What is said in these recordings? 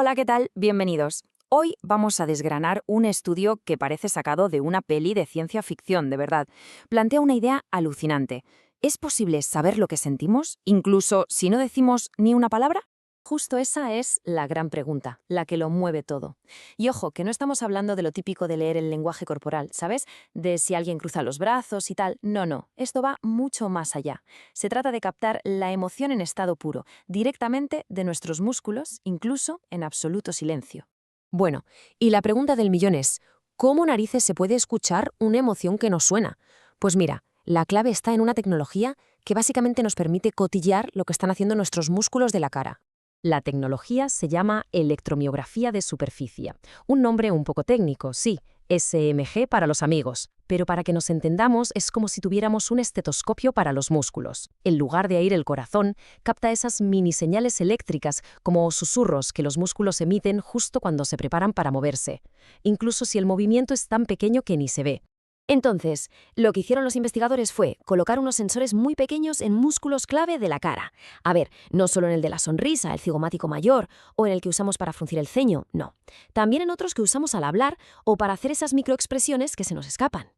Hola, ¿qué tal? Bienvenidos. Hoy vamos a desgranar un estudio que parece sacado de una peli de ciencia ficción, de verdad. Plantea una idea alucinante. ¿Es posible saber lo que sentimos, incluso si no decimos ni una palabra? Justo esa es la gran pregunta, la que lo mueve todo. Y ojo, que no estamos hablando de lo típico de leer el lenguaje corporal, ¿sabes? De si alguien cruza los brazos y tal. No, no, esto va mucho más allá. Se trata de captar la emoción en estado puro, directamente de nuestros músculos, incluso en absoluto silencio. Bueno, y la pregunta del millón es, ¿cómo narices se puede escuchar una emoción que no suena? Pues mira, la clave está en una tecnología que básicamente nos permite cotillear lo que están haciendo nuestros músculos de la cara. La tecnología se llama electromiografía de superficie. Un nombre un poco técnico, sí, SMG para los amigos, pero para que nos entendamos es como si tuviéramos un estetoscopio para los músculos. En lugar de oír el corazón, capta esas mini señales eléctricas como susurros que los músculos emiten justo cuando se preparan para moverse, incluso si el movimiento es tan pequeño que ni se ve. Entonces, lo que hicieron los investigadores fue colocar unos sensores muy pequeños en músculos clave de la cara. A ver, no solo en el de la sonrisa, el cigomático mayor, o en el que usamos para fruncir el ceño, no. También en otros que usamos al hablar o para hacer esas microexpresiones que se nos escapan.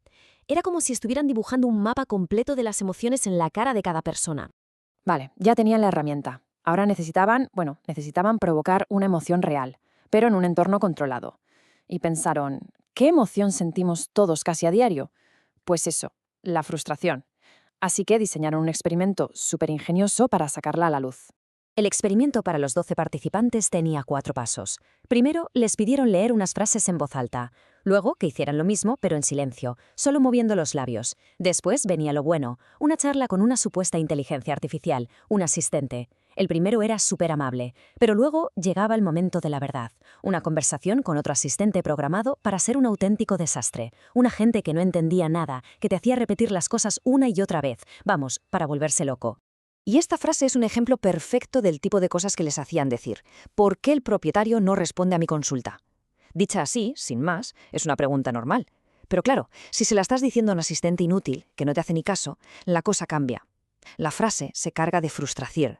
Era como si estuvieran dibujando un mapa completo de las emociones en la cara de cada persona. Vale, ya tenían la herramienta. Ahora necesitaban provocar una emoción real, pero en un entorno controlado. Y pensaron, ¿qué emoción sentimos todos casi a diario? Pues eso, la frustración. Así que diseñaron un experimento súper ingenioso para sacarla a la luz. El experimento para los 12 participantes tenía 4 pasos. Primero, les pidieron leer unas frases en voz alta. Luego, que hicieran lo mismo, pero en silencio, solo moviendo los labios. Después venía lo bueno, una charla con una supuesta inteligencia artificial, un asistente. El primero era súper amable, pero luego llegaba el momento de la verdad. Una conversación con otro asistente programado para ser un auténtico desastre. Un agente que no entendía nada, que te hacía repetir las cosas una y otra vez. Vamos, para volverse loco. Y esta frase es un ejemplo perfecto del tipo de cosas que les hacían decir. ¿Por qué el propietario no responde a mi consulta? Dicha así, sin más, es una pregunta normal. Pero claro, si se la estás diciendo a un asistente inútil, que no te hace ni caso, la cosa cambia. La frase se carga de frustración.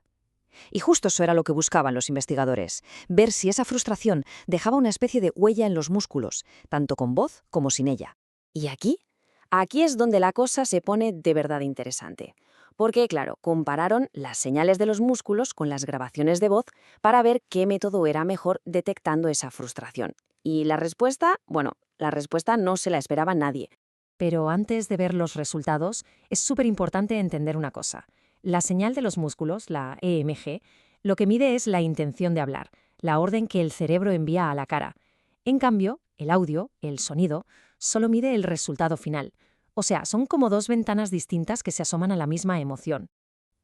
Y justo eso era lo que buscaban los investigadores, ver si esa frustración dejaba una especie de huella en los músculos, tanto con voz como sin ella. ¿Y aquí? Aquí es donde la cosa se pone de verdad interesante. Porque, claro, compararon las señales de los músculos con las grabaciones de voz para ver qué método era mejor detectando esa frustración. Y la respuesta no se la esperaba nadie. Pero antes de ver los resultados, es súper importante entender una cosa. La señal de los músculos, la EMG, lo que mide es la intención de hablar, la orden que el cerebro envía a la cara. En cambio, el audio, el sonido, solo mide el resultado final. O sea, son como dos ventanas distintas que se asoman a la misma emoción.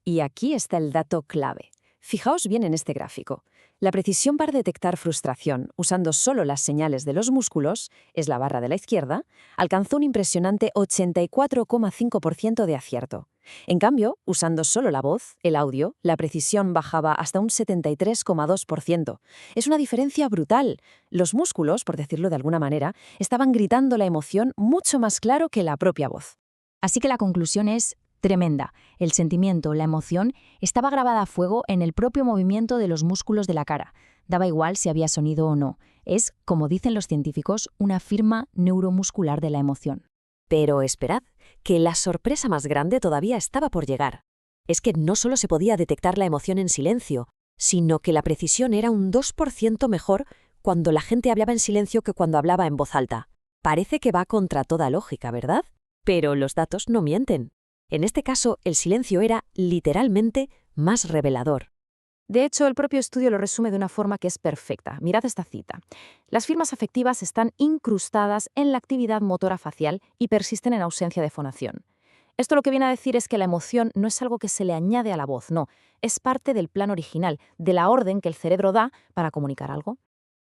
Y aquí está el dato clave. Fijaos bien en este gráfico. La precisión para detectar frustración usando solo las señales de los músculos, es la barra de la izquierda, alcanzó un impresionante 84,5% de acierto. En cambio, usando solo la voz, el audio, la precisión bajaba hasta un 73,2%. Es una diferencia brutal. Los músculos, por decirlo de alguna manera, estaban gritando la emoción mucho más claro que la propia voz. Así que la conclusión es tremenda. El sentimiento, la emoción, estaba grabada a fuego en el propio movimiento de los músculos de la cara. Daba igual si había sonido o no. Es, como dicen los científicos, una firma neuromuscular de la emoción. Pero esperad, que la sorpresa más grande todavía estaba por llegar. Es que no solo se podía detectar la emoción en silencio, sino que la precisión era un 2% mejor cuando la gente hablaba en silencio que cuando hablaba en voz alta. Parece que va contra toda lógica, ¿verdad? Pero los datos no mienten. En este caso, el silencio era, literalmente, más revelador. De hecho, el propio estudio lo resume de una forma que es perfecta. Mirad esta cita. Las firmas afectivas están incrustadas en la actividad motora facial y persisten en ausencia de fonación. Esto lo que viene a decir es que la emoción no es algo que se le añade a la voz, no. Es parte del plan original, de la orden que el cerebro da para comunicar algo.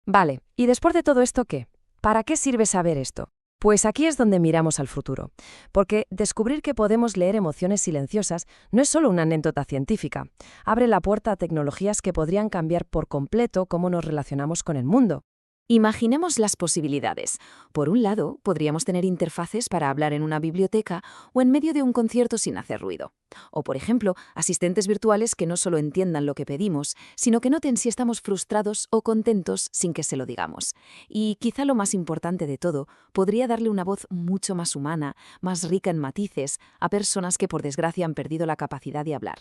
Vale, ¿y después de todo esto qué? ¿Para qué sirve saber esto? Pues aquí es donde miramos al futuro, porque descubrir que podemos leer emociones silenciosas no es solo una anécdota científica, abre la puerta a tecnologías que podrían cambiar por completo cómo nos relacionamos con el mundo. Imaginemos las posibilidades. Por un lado, podríamos tener interfaces para hablar en una biblioteca o en medio de un concierto sin hacer ruido. O, por ejemplo, asistentes virtuales que no solo entiendan lo que pedimos, sino que noten si estamos frustrados o contentos sin que se lo digamos. Y quizá lo más importante de todo, podría darle una voz mucho más humana, más rica en matices, a personas que por desgracia han perdido la capacidad de hablar.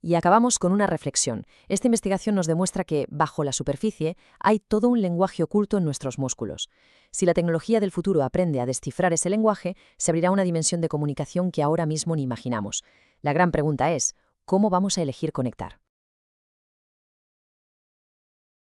Y acabamos con una reflexión. Esta investigación nos demuestra que, bajo la superficie, hay todo un lenguaje oculto en nuestros músculos. Si la tecnología del futuro aprende a descifrar ese lenguaje, se abrirá una dimensión de comunicación que ahora mismo ni imaginamos. La gran pregunta es, ¿cómo vamos a elegir conectar?